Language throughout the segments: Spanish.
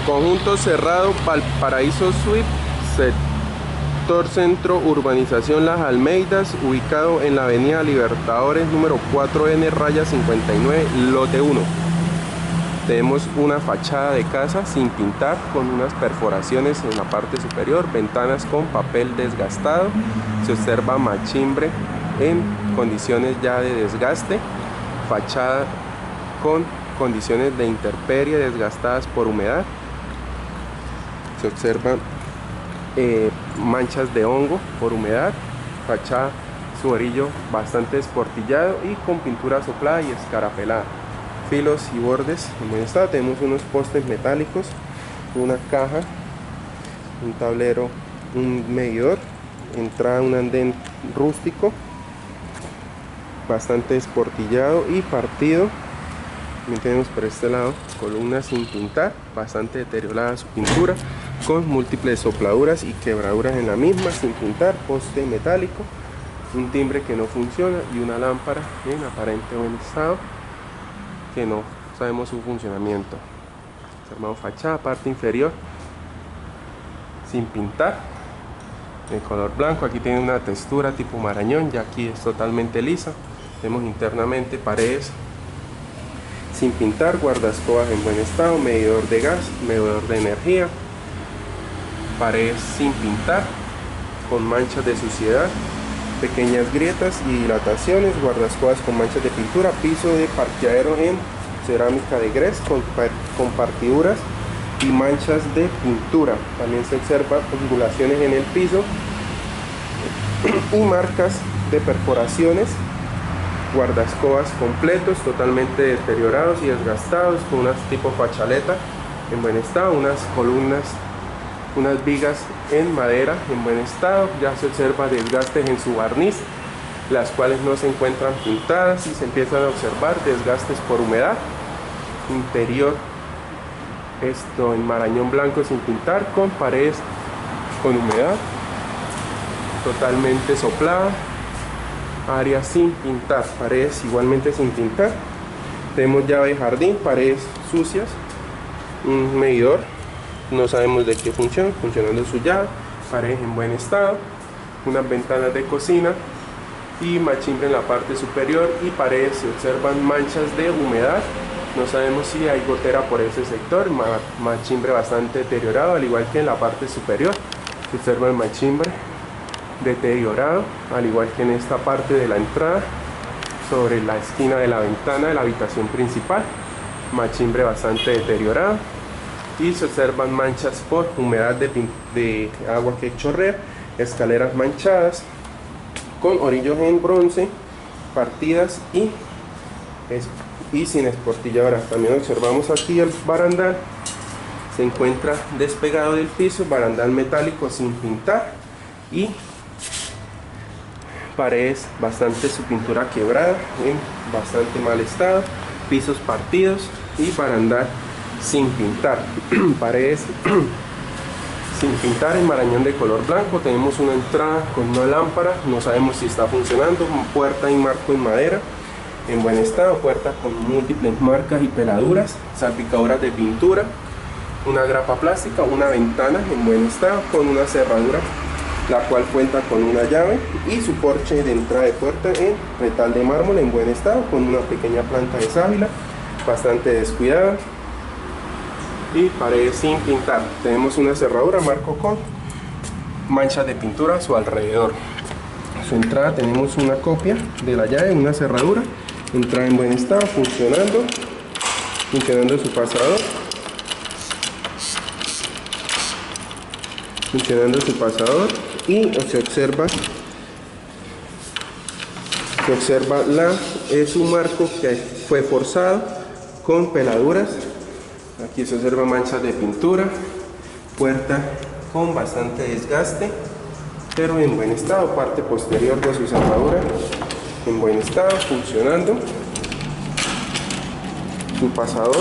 Conjunto cerrado Valparaíso Suite, sector centro, urbanización Las Almeidas, ubicado en la avenida Libertadores número 4N/59, lote 1. Tenemos una fachada de casa sin pintar, con unas perforaciones en la parte superior, ventanas con papel desgastado. Se observa machimbre en condiciones ya de desgaste, fachada con condiciones de intemperie desgastadas por humedad. Se observan manchas de hongo por humedad, fachada, su orillo bastante esportillado y con pintura soplada y escarapelada, filos y bordes en buen estado. Tenemos unos postes metálicos, una caja, un tablero, un medidor, entrada un andén rústico bastante esportillado y partido. También tenemos por este lado columnas sin pintar, bastante deteriorada su pintura, con múltiples sopladuras y quebraduras en la misma, sin pintar, poste metálico, un timbre que no funciona y una lámpara en aparente buen estado que no sabemos su funcionamiento. Observamos fachada, parte inferior sin pintar, de color blanco. Aquí tiene una textura tipo marañón, ya aquí es totalmente lisa. Tenemos internamente paredes sin pintar, guardascobas en buen estado, medidor de gas, medidor de energía, paredes sin pintar, con manchas de suciedad, pequeñas grietas y dilataciones, guardascobas con manchas de pintura, piso de parqueadero en cerámica de grés con partiduras y manchas de pintura. También se observan ondulaciones en el piso y marcas de perforaciones. Guardascobas completos, totalmente deteriorados y desgastados, con unas tipo fachaleta en buen estado, unas columnas, unas vigas en madera en buen estado. Ya se observa desgastes en su barniz, las cuales no se encuentran pintadas, y se empiezan a observar desgastes por humedad. Interior en marañón blanco sin pintar, con paredes con humedad, totalmente soplada. Área sin pintar, paredes igualmente sin pintar. Tenemos llave de jardín, paredes sucias, un medidor, no sabemos de qué funciona, funcionando su llave, paredes en buen estado, unas ventanas de cocina y machimbre en la parte superior, y paredes se observan manchas de humedad. No sabemos si hay gotera por ese sector, machimbre bastante deteriorado, al igual que en la parte superior. Se observa el machimbre deteriorado, al igual que en esta parte de la entrada, sobre la esquina de la ventana de la habitación principal, machimbre bastante deteriorado, y se observan manchas por humedad de agua que chorrea, escaleras manchadas con orillos en bronce, partidas y sin esportilladoras. También observamos aquí el barandal, se encuentra despegado del piso, barandal metálico sin pintar y paredes bastante, su pintura quebrada, en bastante mal estado, pisos partidos y barandal sin pintar. Paredes sin pintar en marañón de color blanco. Tenemos una entrada con una lámpara, no sabemos si está funcionando, puerta y marco en madera en buen estado, puerta con múltiples marcas y peladuras, salpicaduras de pintura, una grapa plástica, una ventana en buen estado con una cerradura, la cual cuenta con una llave, y su porche de entrada de puerta en metal de mármol en buen estado, con una pequeña planta de sábila bastante descuidada, y paredes sin pintar. Tenemos una cerradura marco con manchas de pintura a su alrededor. A su entrada tenemos una copia de la llave, una cerradura, entrada en buen estado, funcionando su pasador, y se observa es un marco que fue forzado con peladuras. Aquí se observa manchas de pintura, puerta con bastante desgaste pero en buen estado, parte posterior de su cerradura en buen estado, funcionando su pasador,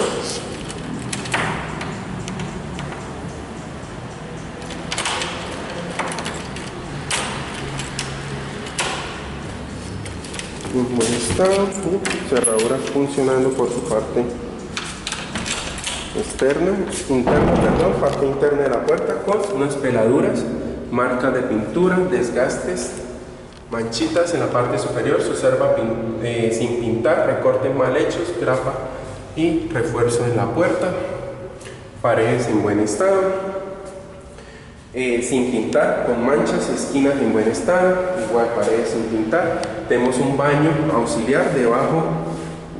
en buen estado, cerradura funcionando por su parte parte interna de la puerta con unas peladuras, marcas de pintura, desgastes, manchitas en la parte superior. Se observa sin pintar, recortes mal hechos, grapa y refuerzo en la puerta. Paredes en buen estado, sin pintar, con manchas, esquinas en buen estado, igual paredes sin pintar. Tenemos un baño auxiliar debajo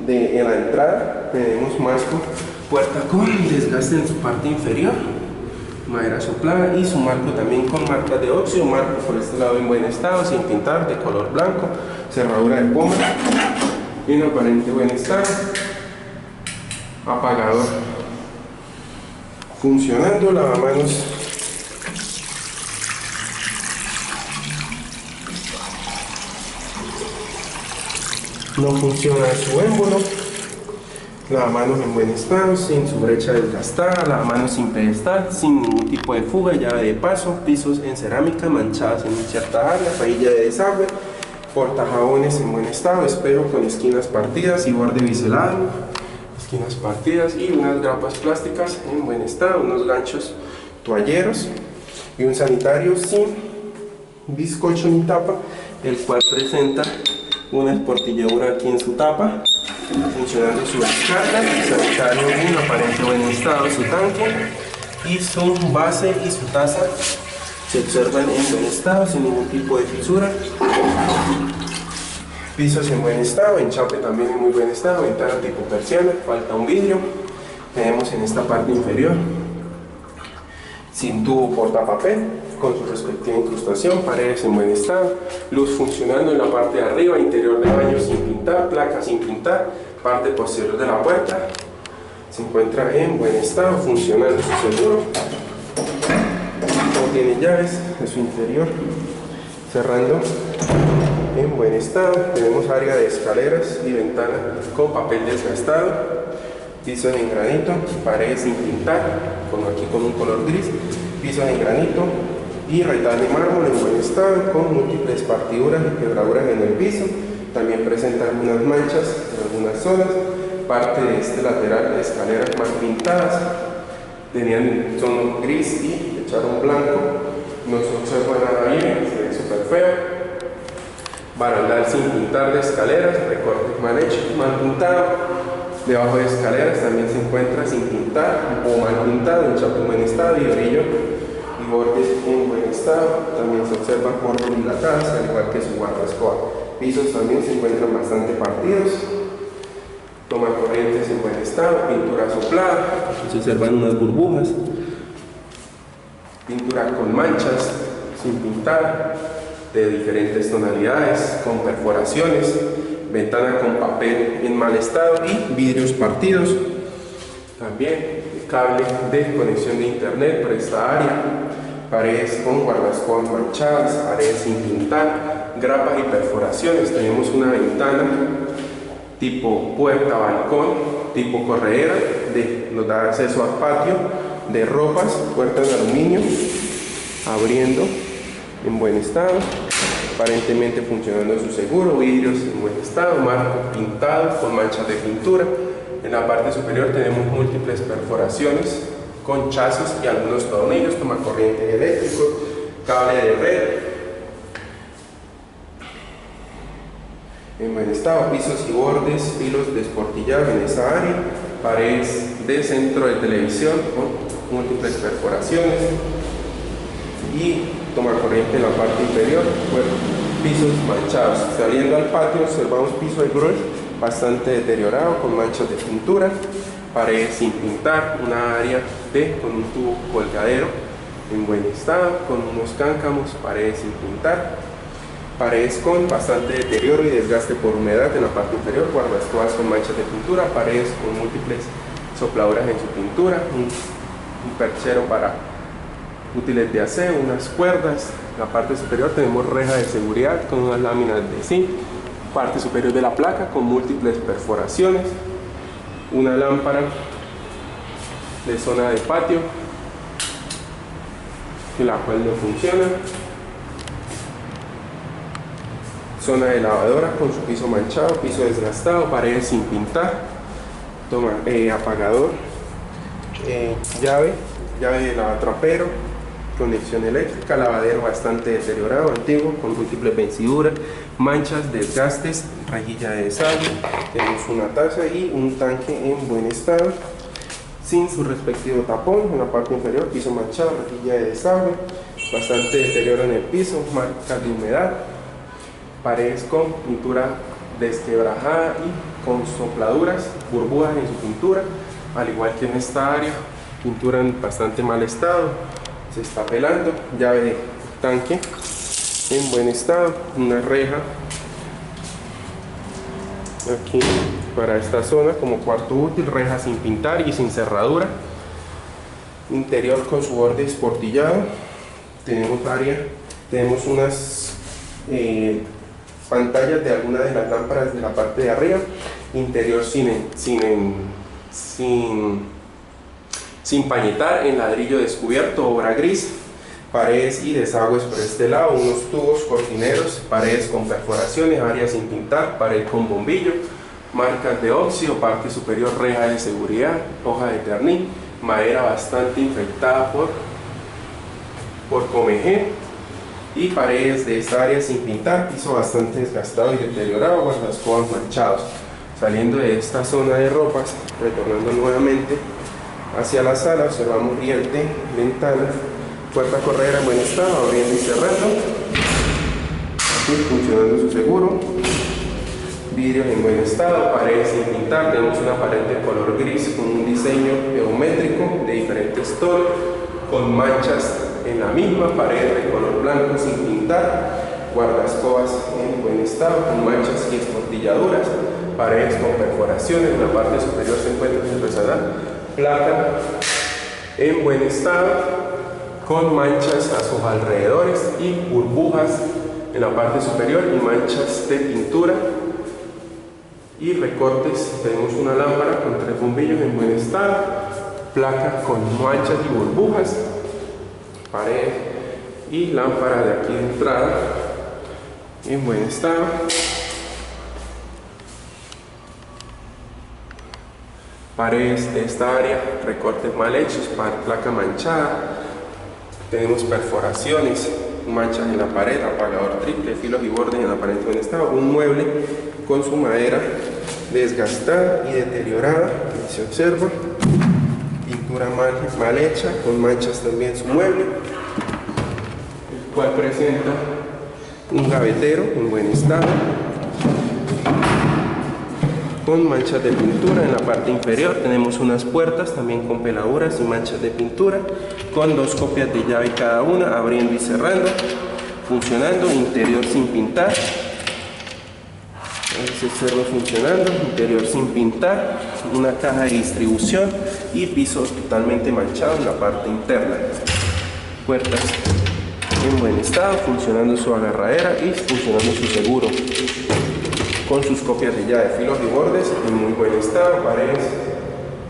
en la entrada. Tenemos marco, puerta con desgaste en su parte inferior, madera soplada, y su marco también con marcas de óxido. Marco por este lado en buen estado, sin pintar, de color blanco. Cerradura de pomo en aparente buen estado. Apagador funcionando. Lavamanos no funciona su émbolo. Lavamanos en buen estado, sin su brecha desgastada. Lavamanos sin pedestal, sin ningún tipo de fuga, llave de paso. Pisos en cerámica manchadas en ciertas áreas, vajilla de desagüe. Portajabones en buen estado, espejo con esquinas partidas y borde biselado, esquinas partidas, y unas grapas plásticas en buen estado, unos ganchos toalleros y un sanitario sin bizcocho ni tapa, el cual presenta una esportilladura aquí en su tapa, funcionando su descarga. Sanitario en aparente buen estado, su tanque y su base y su taza se observan en buen estado, sin ningún tipo de fisura. Pisos en buen estado, enchape también en muy buen estado, ventana tipo persiana, falta un vidrio. Tenemos en esta parte inferior sin tubo portapapel con su respectiva incrustación, paredes en buen estado, luz funcionando en la parte de arriba, interior de baño sin pintar, placa sin pintar, parte posterior de la puerta se encuentra en buen estado, funcionando su seguro. No tiene llaves de su interior, cerrando en buen estado. Tenemos área de escaleras y ventana con papel desgastado. Pisos en granito, paredes sin pintar, aquí con un color gris. Pisos en granito y raital de mármol en buen estado, con múltiples partiduras y quebraduras en el piso. También presenta algunas manchas en algunas zonas. Parte de este lateral de escaleras más pintadas, tenían tono gris y echaron blanco. No se observa nada bien, se ve súper feo. Barandal sin pintar de escaleras, recortes mal hechos, mal pintado. Debajo de escaleras también se encuentra sin pintar o mal pintado, enchape en buen estado y orillo y bordes en buen estado. También se observan bordes dilatadas, al igual que su guardaescoba. Pisos también se encuentran bastante partidos. Toma corrientes en buen estado, pintura soplada, se observan unas burbujas. Pintura con manchas, sin pintar, de diferentes tonalidades, con perforaciones. Ventana con papel en mal estado y vidrios partidos. También cable de conexión de internet por esta área. Paredes con guardaescobas manchadas, paredes sin pintar, grapas y perforaciones. Tenemos una ventana tipo puerta balcón, tipo corredera, nos da acceso al patio de ropas, puertas de aluminio, abriendo en buen estado. Aparentemente funcionando su seguro, vidrios en buen estado, marco pintado con manchas de pintura. En la parte superior tenemos múltiples perforaciones con chasis y algunos tornillos, tomacorriente eléctrico, cable de red. En buen estado, pisos y bordes, hilos desportillados en esa área, paredes de centro de televisión con múltiples perforaciones y toma corriente en la parte inferior. Bueno, pisos manchados. Saliendo al patio observamos piso de grúa bastante deteriorado con manchas de pintura, paredes sin pintar, una área con un tubo colgadero en buen estado con unos cáncamos, paredes sin pintar, paredes con bastante deterioro y desgaste por humedad en la parte inferior, guardaescobas con manchas de pintura, paredes con múltiples sopladuras en su pintura, un perchero para útiles de aseo, unas cuerdas. En la parte superior tenemos reja de seguridad con unas láminas de zinc, parte superior de la placa con múltiples perforaciones, una lámpara de zona de patio la cual no funciona, zona de lavadora con su piso manchado, piso desgastado, paredes sin pintar, apagador llave de lavatrapero, conexión eléctrica, lavadero bastante deteriorado, antiguo, con múltiples venciduras, manchas, desgastes, rejilla de desagüe. Tenemos una taza y un tanque en buen estado, sin su respectivo tapón. En la parte inferior, piso manchado, rejilla de desagüe, bastante deterioro en el piso, marcas de humedad, paredes con pintura desquebrajada y con sopladuras, burbujas en su pintura, al igual que en esta área, pintura en bastante mal estado, se está pelando. Llave de tanque en buen estado, una reja aquí para esta zona como cuarto útil, reja sin pintar y sin cerradura, interior con su borde esportillado. Tenemos unas pantallas de algunas de las lámparas de la parte de arriba, interior sin pañetar, en ladrillo descubierto, obra gris, paredes y desagües por este lado, unos tubos cortineros, paredes con perforaciones, área sin pintar, pared con bombillo, marcas de óxido, parte superior reja de seguridad, hoja de ternil, madera bastante infectada por comején, y paredes de esta área sin pintar, piso bastante desgastado y deteriorado, guardascobas manchados. Saliendo de esta zona de ropas, retornando nuevamente hacia la sala, observamos riente, ventana, puerta corredera en buen estado, abriendo y cerrando, aquí funcionando su seguro, vidrios en buen estado, paredes sin pintar. Tenemos una pared de color gris con un diseño geométrico de diferentes tonos, con manchas en la misma, pared de color blanco sin pintar, guardascobas en buen estado con manchas y esportilladuras, paredes con perforaciones. En la parte superior se encuentra sin resanar, placa en buen estado con manchas a sus alrededores y burbujas en la parte superior y manchas de pintura y recortes. Tenemos una lámpara con 3 bombillos en buen estado, placa con manchas y burbujas, pared y lámpara de aquí de entrada en buen estado, paredes de esta área, recortes mal hechos, placa manchada. Tenemos perforaciones, manchas en la pared, apagador triple, filos y bordes en la pared en buen estado, un mueble con su madera desgastada y deteriorada, que se observa, pintura mal hecha, con manchas también su mueble, el cual presenta un gavetero en buen estado, con manchas de pintura. En la parte inferior tenemos unas puertas también con peladuras y manchas de pintura, con 2 copias de llave cada una, abriendo y cerrando, funcionando, interior sin pintar. Se observa funcionando, interior sin pintar, una caja de distribución y piso totalmente manchado en la parte interna. Puertas en buen estado, funcionando su agarradera y funcionando su seguro, con sus copias de llave, filos y bordes en muy buen estado, paredes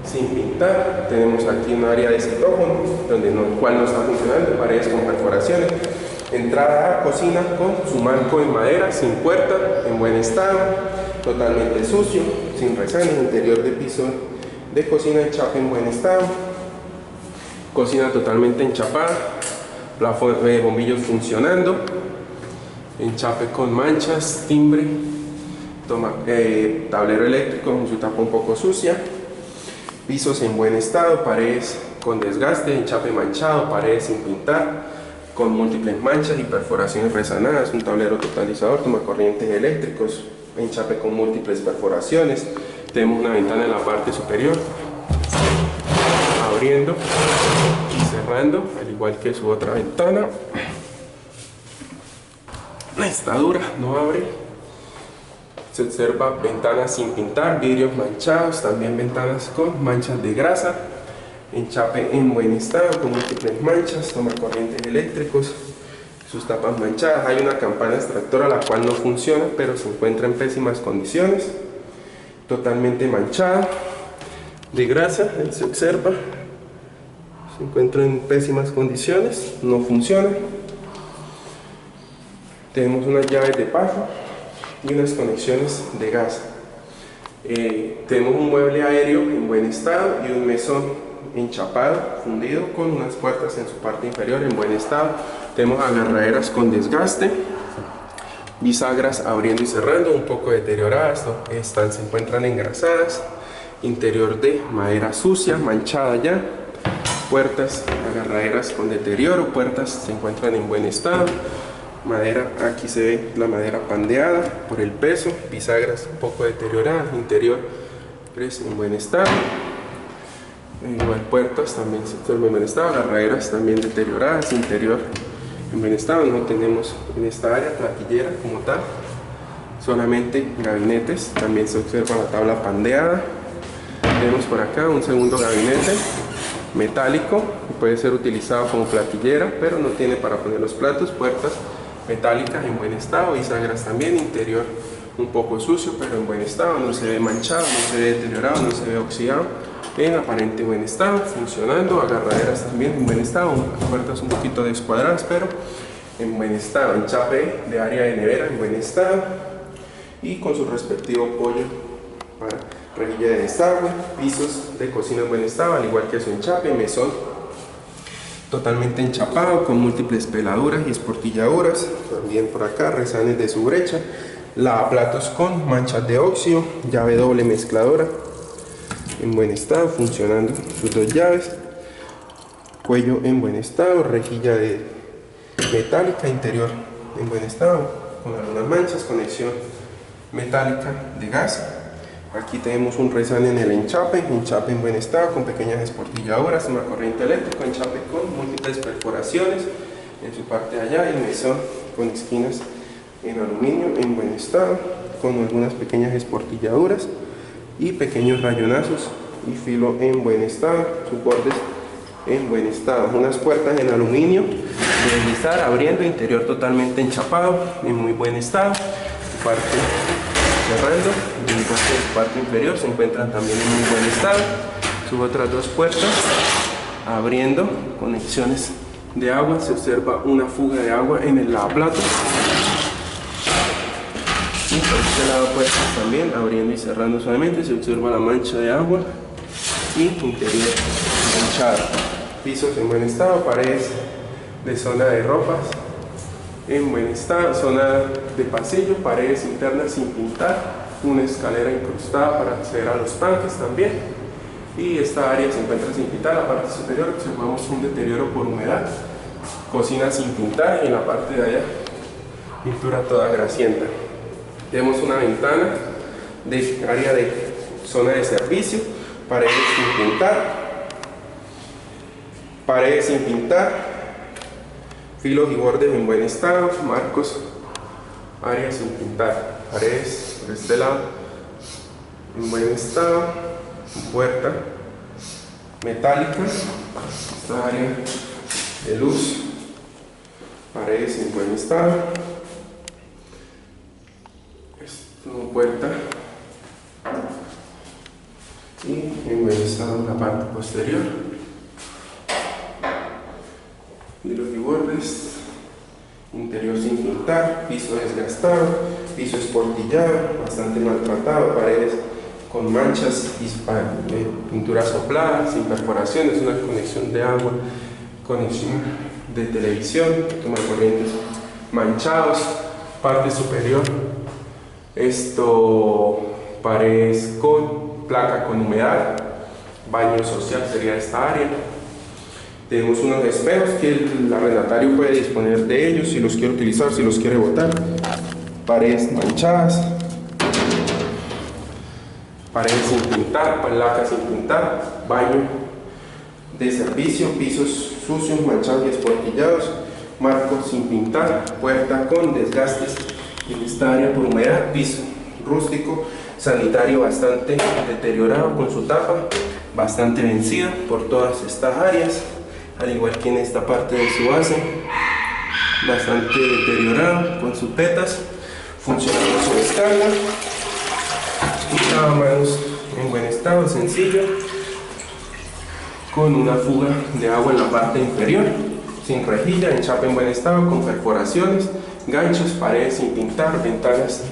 sin pintar. Tenemos aquí un área de citófono, el cual no está funcionando, paredes con perforaciones. Entrada a cocina con su marco en madera, sin puerta, en buen estado, totalmente sucio, sin resanes. Interior de piso de cocina, enchape en buen estado, cocina totalmente enchapada, plafón de bombillos funcionando, enchape con manchas, timbre, tablero eléctrico con su tapa un poco sucia, pisos en buen estado, paredes con desgaste, enchape manchado, paredes sin pintar, con múltiples manchas y perforaciones resanadas, un tablero totalizador, tomacorrientes eléctricos, enchape con múltiples perforaciones. Tenemos una ventana en la parte superior, abriendo y cerrando, al igual que su otra ventana. Está dura, no abre. Se observa ventanas sin pintar, vidrios manchados, también ventanas con manchas de grasa, enchape en buen estado con múltiples manchas, tomacorrientes eléctricos, sus tapas manchadas. Hay una campana extractora la cual no funciona, pero se encuentra en pésimas condiciones, totalmente manchada de grasa. Se observa, se encuentra en pésimas condiciones, no funciona. Tenemos unas llaves de paso y unas conexiones de gas. Tenemos un mueble aéreo en buen estado y un mesón enchapado, fundido, con unas puertas en su parte inferior en buen estado. Tenemos agarraderas con desgaste, bisagras abriendo y cerrando, un poco deterioradas, se encuentran engrasadas, interior de madera sucia, manchada ya, puertas, agarraderas con deterioro, puertas se encuentran en buen estado, madera, aquí se ve la madera pandeada por el peso, bisagras un poco deterioradas, interior en buen estado, igual puertas también en buen estado, agarraderas también deterioradas, interior en buen estado. No tenemos en esta área platillera como tal, solamente gabinetes, también se observa la tabla pandeada. Tenemos por acá un segundo gabinete metálico, que puede ser utilizado como platillera, pero no tiene para poner los platos, puertas metálicas en buen estado, bisagras también, interior un poco sucio pero en buen estado, no se ve manchado, no se ve deteriorado, no se ve oxidado, en aparente buen estado, funcionando, agarraderas también en buen estado, puertas un poquito descuadradas pero en buen estado, enchape de área de nevera en buen estado y con su respectivo apoyo para rejilla de desagüe, pisos de cocina en buen estado, al igual que su enchape, mesón totalmente enchapado con múltiples peladuras y esportilladuras, también por acá resanes de su brecha, lavaplatos con manchas de óxido, llave doble mezcladora en buen estado, funcionando sus dos llaves, cuello en buen estado, rejilla de metálica, interior en buen estado con algunas manchas, conexión metálica de gas. Aquí tenemos un resane en el enchape en buen estado con pequeñas esportilladuras, una corriente eléctrica, enchape con múltiples perforaciones en su parte de allá, el mesón con esquinas en aluminio en buen estado con algunas pequeñas esportilladuras y pequeños rayonazos y filo en buen estado, sus bordes en buen estado, unas puertas en aluminio de deslizar abriendo, interior totalmente enchapado en muy buen estado, parte cerrando, y en parte inferior se encuentran también en muy buen estado, sus otras dos puertas abriendo, conexiones de agua, se observa una fuga de agua en el lavaplatos y por este lado puertas también abriendo y cerrando suavemente, se observa la mancha de agua y interior manchado, pisos en buen estado, paredes de zona de ropas en buen estado, zona de pasillo, paredes internas sin pintar, una escalera incrustada para acceder a los tanques también, y esta área se encuentra sin pintar, la parte superior observamos un deterioro por humedad, cocina sin pintar y en la parte de allá pintura toda grasienta. Tenemos una ventana de área de zona de servicio, paredes sin pintar, filos y bordes en buen estado, marcos, área sin pintar, paredes por este lado en buen estado, puerta metálica, esta área de luz, paredes en buen estado, puerta y en buen estado la parte posterior, filos y bordes, interior sin pintar, piso desgastado, piso esportillado, bastante maltratado, paredes con manchas y pintura soplada, sin perforaciones, una conexión de agua, conexión de televisión, toma de corrientes manchados, parte superior, paredes con placa con humedad, baño social sería esta área. Tenemos unos espejos que el arrendatario puede disponer de ellos si los quiere utilizar, si los quiere botar. Paredes manchadas, paredes sin pintar, placas sin pintar, baño de servicio, pisos sucios, manchados y esportillados, marcos sin pintar, puerta con desgastes en esta área por humedad, piso rústico, sanitario bastante deteriorado con su tapa, bastante vencida por todas estas áreas, al igual que en esta parte de su base, bastante deteriorado con sus petas, funcionando su descarga, y lavamanos en buen estado, sencillo, con una fuga de agua en la parte inferior, sin rejilla, enchape en buen estado, con perforaciones, ganchos, paredes sin pintar, ventanas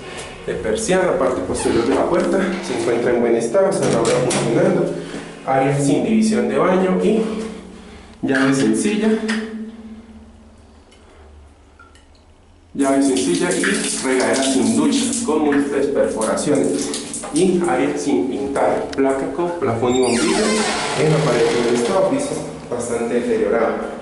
de persiana, parte posterior de la puerta se encuentra en buen estado, cerradura funcionando, área sin división de baño y llave sencilla y regadera sin ducha con múltiples perforaciones y área sin pintar, placa con plafón y bombillas en la pared del estado piso bastante deteriorado.